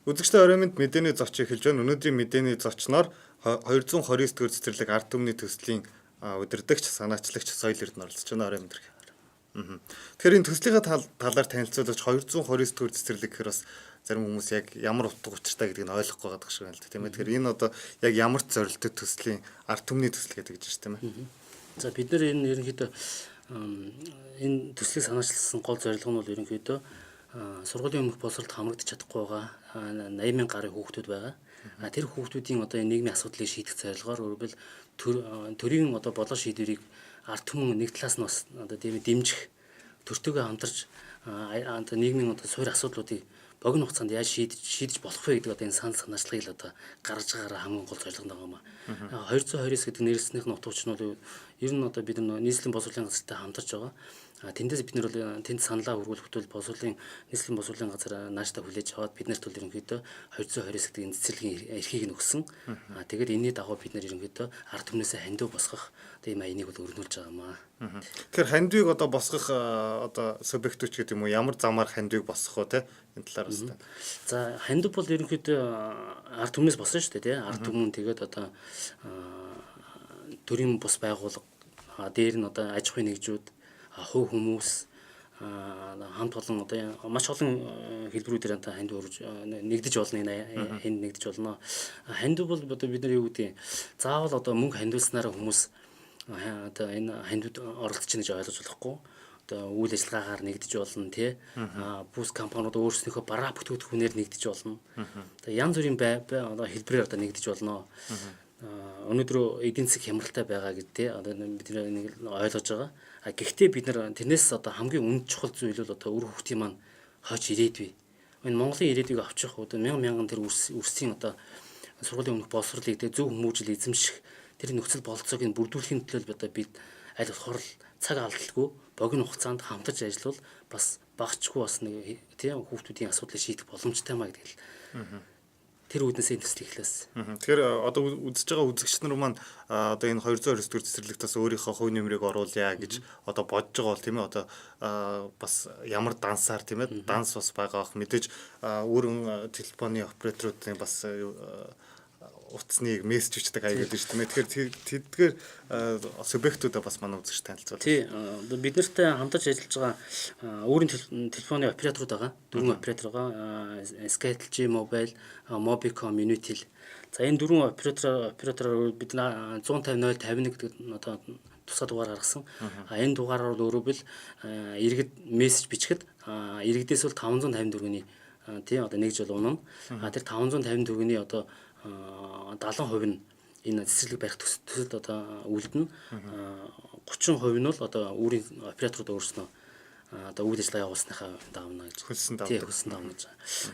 Үзэгчтэй ороймонд мэдээний зоч эхэлж байна. Өнөөдрийн мэдээний зочноор 229 дугаар цэцэрлэг ард түмний төслийн удирдагч, санаачлагч Соёл Эрдэнэ оролцож байна. Орой мэдрэг. Тэгэхээр энэ төслийнхаа талаар танилцуулж 229 дугаар цэцэрлэг гэхээр бас зарим хүмүүс яг ямар утга учиртай гэдгийг ойлгохгүй байгаа шиг байна л да тийм ээ. Тэгэхээр энэ одоо яг ямар ч зорилттой төслийн ард түмний төсөл гэдэг гэж байна тийм ээ. За бид нар энэ ерөнхийдөө энэ төслийг санаачлсан гол зорилго нь бол ерөнхийдөө сургуулийн өмнөх боловсролд хамрагдаж чадахгүй байгаа 80,000 гаруй хүүхдүүд байгаа. Тэр хүүхдүүдийн одоо энэ нийгмийн асуудлыг шийдэх зорилгоор өөрөвл төрийн одоо бодлого шийдвэрийг ард түмэн нэг талаас нь бас одоо тийм дэмжих төртөөгөө хамтарч одоо нийгмийн одоо суур асуудлуудыг богино хугацаанд яаж шийдэж болох вэ гэдэг одоо энэ санал санаачлагыг л одоо гаргаж байгаараа хамгийн гол зорилго нь байгаа юм а. 229 гэдэг нэрснийх нь утга учир нь бол ер нь одоо бид нар нийслэлийн боловсролын газартай хамтарч байгаа. Тэндээс бид нар бол тэнд саналаа хүргүүлэхдээ нийслэлийн боловсролын газар нааштай хүлээж аваад бид нарт бол ерөнхийдөө 229 гэдэг энэ цэцэрлэгийн эрхийг нь өгсөн. Тэгээд энэний дагуу бид нар ерөнхийдөө ард түмнээсээ хандив босгох ийм аяныг бол өргөнүүлж байгаа юм аа. Тэгэхээр хандивыг одоо босгох одоо субъектч гэдэг юм уу, ямар замаар хандивыг босгох вэ те энэ талаар бас. За хандив бол ерөнхийдөө ард түмнээс босно шүү дээ тий. Ард түмэн тэгээд одоо төрийн бус байгууллага дээр нь одоо аж ахуйн нэгжүүд хувь хүмүүс хамт олон одоо маш олон хэлбэрүүдээр одоо хандив өрж нэгдэж болно энэ хэнд нэгдэж болно. Хандив бол одоо бид нар юу гэдэг заавал одоо мөнгө хандивснараа хүмүүс одоо энэ хандивд оролцож чинь гэж ойлгож болохгүй. Одоо үйл ажиллагаагаар нэгдэж болно тий. Бүс компаниуд өөрснийхөө бараа бүтээгдэхүүнээр нэгдэж болно. Одоо янз бүрийн одоо хэлбэрээр одоо нэгдэж болно. Өнөөдөр эдийн засаг хямралтай байгаа гэдэг одоо бид нэг ойлгож байгаа. Гэхдээ бид нар тэрнээс одоо хамгийн үнэ чухал зүйл бол одоо үр хүүхдийн маань хойч ирээдүй. Энэ Монголын ирээдүйг авчих одоо мянган тэр үрсийн одоо сургуулийн өмнөх боловсролыг зөв хүмүүжил эзэмших тэр нөхцөл бололцоог бүрдүүлэхийн төлөө одоо бид аль болохоор цаг алдалгүй богино хугацаанд хамтарч ажиллавал бас багчгүй бас нэг тийм хүүхдүүдийн асуудлыг шийдэх боломжтой маа гэдэг л. Тэр үүднээс энэ төсөл эхлэсэн. Тэгэхээр одоо үзэж байгаа үзэгч нар маань одоо энэ 229 дугаар цэцэрлэгтээс өөрийнхөө хувь нэмрийг оруулъя гэж одоо бодож байгаа бол тийм ээ одоо бас ямар дансаар тийм ээ данс бас байгаа ах мэдээж өөрөн телефоны операторуудын бас утасныг мессеж бичдэг аягаад шүү дээ. Тэгэхээр тэдгээр субъектуудаа бас манай үзэгч танилцуулъя. Тий. Бид нартай хамтарч ажиллаж байгаа өөрийн телефоны операторууд байгаа. 4 оператор байгаа. Skytel, Mobile, Mobicom, Unitel. За энэ 4 оператороор бид 150 051 гэдэг одоо тусгай дугаар гаргасан. Энэ дугаараар өөрөвл иргэд мессеж бичгэд иргэдээс бол 554-ний тий одоо нэгж бол унана. Тэр 554-ний одоо 70% нь энэ цэцэрлэг барих төсөлд одоо үлдэнэ. 30% нь бол одоо өөрийн операторууд өөрснөө одоо үйл ажиллагаа явуулсныхаа давна гэж хөлсөн давна гэж.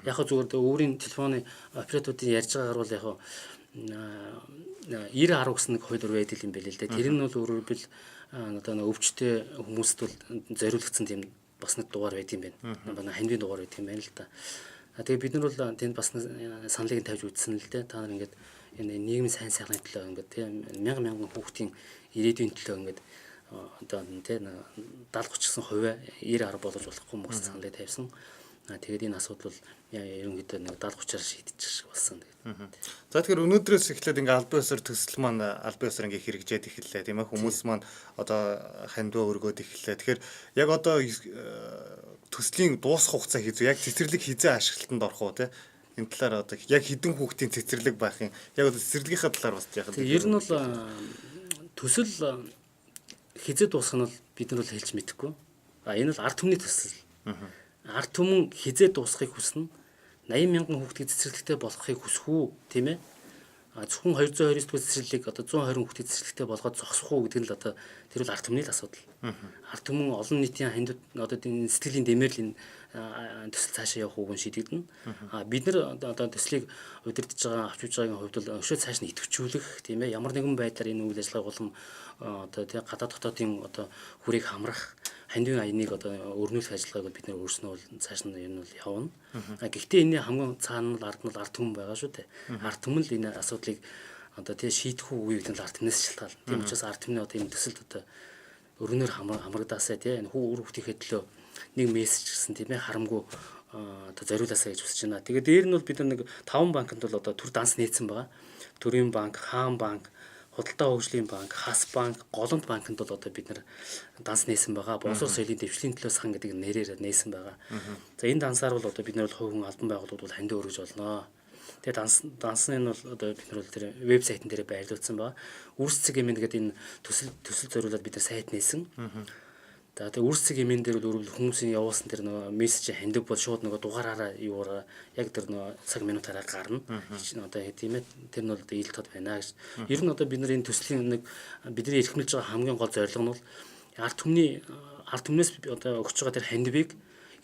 Яг хөө зүгээр өөрийн телефоны операторуудын ярьж байгаагаар бол яг 90-10 гэсэн нэг хууль байдаг юм байл л дээ. Тэр нь бол өөрөөр одоо өвчтэй хүмүүст бол зориулагдсан тийм бас нэг дугаар байд юм байна. Манай хандивын дугаар байд юм байна л да. Тэгээ бид нар бол тэнд бас саналыг тавьж үзсэн л дээ. Та нар ингээд энэ нийгмийн сайн сайхны төлөө ингээд тийм мянган хүүхдийн ирээдүйн төлөө ингээд одоо тийм 70-30% 90-10 болгож болохгүй мөс саналыг тавьсан. Тэгээд энэ асуудал бол ерөнхийдөө нэг 70-30-аар шийдчих шиг болсон. За тэгэхээр өнөөдрөөс эхлээд ингээ албан ёсоор төсөл маань албан ёсоор ингээ хэрэгжээд эхэллээ тийм ээ. Хүмүүс маань одоо хандив өргөөд эхэллээ. Тэгэхээр яг одоо төслийн дуусах хугацаа хизээ яг цэцэрлэг хизээ ашиглалтанд орох уу те энэ талаар одоо яг хэдэн хүүхдийн цэцэрлэг байх юм яг одоо цэцэрлэгийнхаа талаар бас яах вэ? Ер нь бол төсөл хизээ дуусах нь бол бид нар бол хэлж мэдэхгүй. Энэ бол ард түмний төсөл. Ард түмэн хизээ дуусахыг хүснэ 80,000 хүүхдийн цэцэрлэгтэй болохыг хүсэх үү тийм ээ? Зөвхөн 229 дугаар цэцэрлэг одоо 120 хүүхдийн цэцэрлэгтэй болгоод зогсох уу гэдэг нь л одоо тэр бол ард түмний л асуудал. Ард түмэн олон нийтийн хандив одоо энэ сэтгэлийн дэмэрлийн төсөл цаашаа явах үгэн шийдэгдэнэ. Бид нар одоо төслийг удирдах байгаа авч үзэж байгаагийн хувьд бол өшөө цааш нь идэвхжүүлэх тийм ээ ямар нэгэн байдлаар энэ үйл ажиллагааг болон одоо тийм гадаад дотоодын одоо хүрээг хамрах хандивын аяныг одоо өрнүүлэх ажиллагааг бид нэр өөрснөө бол цааш нь энэ бол явна. Гэхдээ энэ хамгийн цаана нь ард түмэн байгаа шүү дээ. Ард түмэн л энэ асуудлыг одоо тийм шийдэх үгүй гэдэг нь ард түмнээс шалтгаална. Тийм учраас ард түмний одоо энэ төсөлд одоо өргөнөөр хамрагдаасаа тийм энэ хүүхдийнхээ төлөө нэг мессеж гэсэн тийм ээ харамгүй одоо зориулаасаа гэж хүсэж байна. Тэгээд дээр нь бол бид нэг 5 банкнд бол одоо төр данс нээсэн байгаа. Төрийн банк, Хаан банк, Худалдаа хөгжлийн банк, Хас банк, Голомт банкнд бол одоо бид нар данс нээсэн байгаа. Боловсрол соёлын дэвшлийн төлөө сан гэдэг нэрээр нээсэн байгаа. За энэ дансаар бол одоо бид нар бол хувь хүн албан байгууллагууд бол хандив өргөж болно. Тэгээд дансны нь бол одоо бид нар бол тэр вебсайтн дээр байрлуулсан байгаа. Үрс цэг эмээн гэдэг энэ төсөл зориулаад бид нар сайт нээсэн. За тэгээд үрс цэг эмээн дээр бол хүмүүсийн явуулсан тэр нөгөө мессеж хандив бол шууд нөгөө дугаараараа юураа яг тэр нөгөө цаг минутаараа гарна. Одоо тийм ээ тэр нь бол одоо ил тод байна гэж. Ер нь одоо бид нар энэ төслийн нэг бидний эрхэмлж байгаа хамгийн гол зорилго нь бол ард түмнээс одоо өгч байгаа тэр хандивыг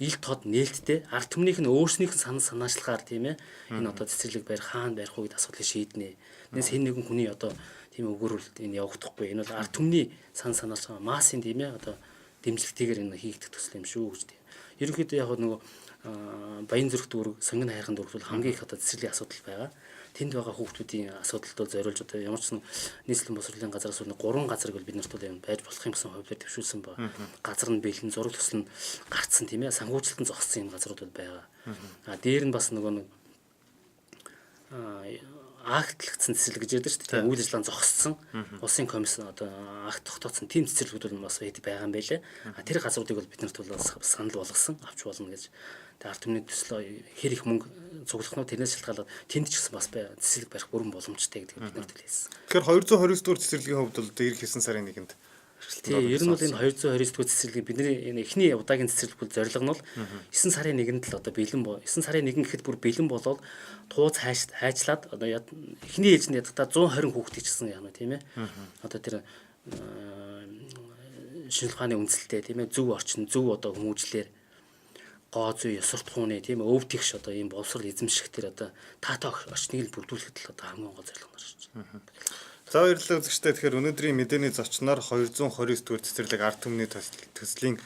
ил тод нээлттэй ард түмнийх нь өөрснийх нь санаачлагаар тийм ээ энэ одоо цэцэрлэг барих хаана барих уу гэдэг асуудлыг шийднэ. Нэгс хэн нэгэн хүний одоо тийм өгөрөлд энэ явагдахгүй. Энэ бол ард түмний санаач массын тийм ээ одоо дэмжлэгтэйгээр энэ хийгдэх төсөл юм шүү гэж тийм. Ерөнхийдөө яг нөгөө баян зүрх дүүрэг, сонгон хайрхан дүүрэг бол хамгийн их одоо цэцэрлэгийн асуудал байгаа. Тэнд байгаа хүүхдүүдийн асуудалд зориулж одоо ямар ч нийслэлийн боловсролын газраас бол 3 газрыг бол бид нарт бол байж болох юм гэсэн хувьд төвшүүлсэн ба. Газар нь бэлэн, зураг төсөл нь гарцсан тийм ээ, санхүүжилтэн зогссон юм газрууд бол байгаа. Дээр нь бас нөгөө актлагдсан цэцэрлэг гэж яддаг шүү дээ. Үйл ажиллагаа зогссон. Улсын комисс одоо акт тогтооцсон тийм цэцэрлэгүүд бол бас байгаа юм байлээ. Тэр газруудыг бол бид нарт бол санал болгосон, авч болно гэж. Тэгээд ард түмний төсөл хэр их мөнгө цуглах нь тэрнээс шалтгаалаад тэнд ч гэсэн бас цэцэрлэг барих бүрэн боломжтой гэдэг бид нарт хэлсэн. Тэгэхээр 229 дугаар цэцэрлэгийн хувьд бол ир хэсэн сарын 1-нд тийм ер нь бол энэ 229 дугаар цэцэрлэгийг бидний энэ эхний удаагийн цэцэрлэг бол зорилго нь бол 9 сарын 1-нд л одоо бэлэн 9 сарын 1 гэхэд бүр бэлэн болоод тууз хайчлаад одоо эхний ээлжинд ядахта 120 хүүхдийг ч гэсэн яана тийм ээ. Одоо тэр шинжлэх ухааны үндэслэлтэй тийм ээ зөв орчин зөв одоо хүмүүжлэр гоо зүй ёсортхууны тийм өв тэгш одоо ийм боловсрол эзэмших тэр одоо таатай орчныг л бүрдүүлэхэд л одоо хамгийн гол зорилго нарч байна. За баярлалаа үзэгчдээ. Тэгэхээр өнөөдрийн мэдээний зочноор 229 дугаар цэцэрлэг ард түмний төслийн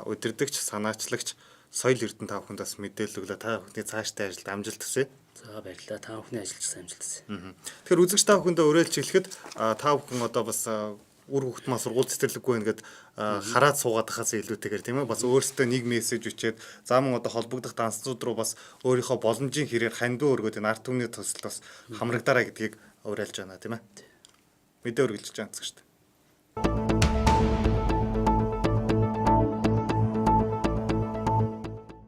удирдагч, санаачлагч Соёл Эрдэнэ та бүхэнд бас мэдээлэл өглөө. Та бүхний цаашдаа ажилд амжилт хүсье. За баярлалаа. Та бүхний ажилд амжилт хүсье. Тэгэхээр үзэгч та бүхэндээ уриалж хэлэхэд та бүхэн одоо бас үр хөвгт маа сургууль цэцэрлэггүй ингээд хараад суугаад тахаас илүүтэйгээр тийм ээ бас өөрсдөө нэг мессеж өчээд зааман одоо холбогдох дансцууд руу бас өөрийнхөө боломжийн хэрээр хандив өргөд энэ ард түмний төсөлд бас хамрагдаараа гэдгийг уриалж байна тийм ээ. Мэдээ өргөлж байгаа гэсэн чинь.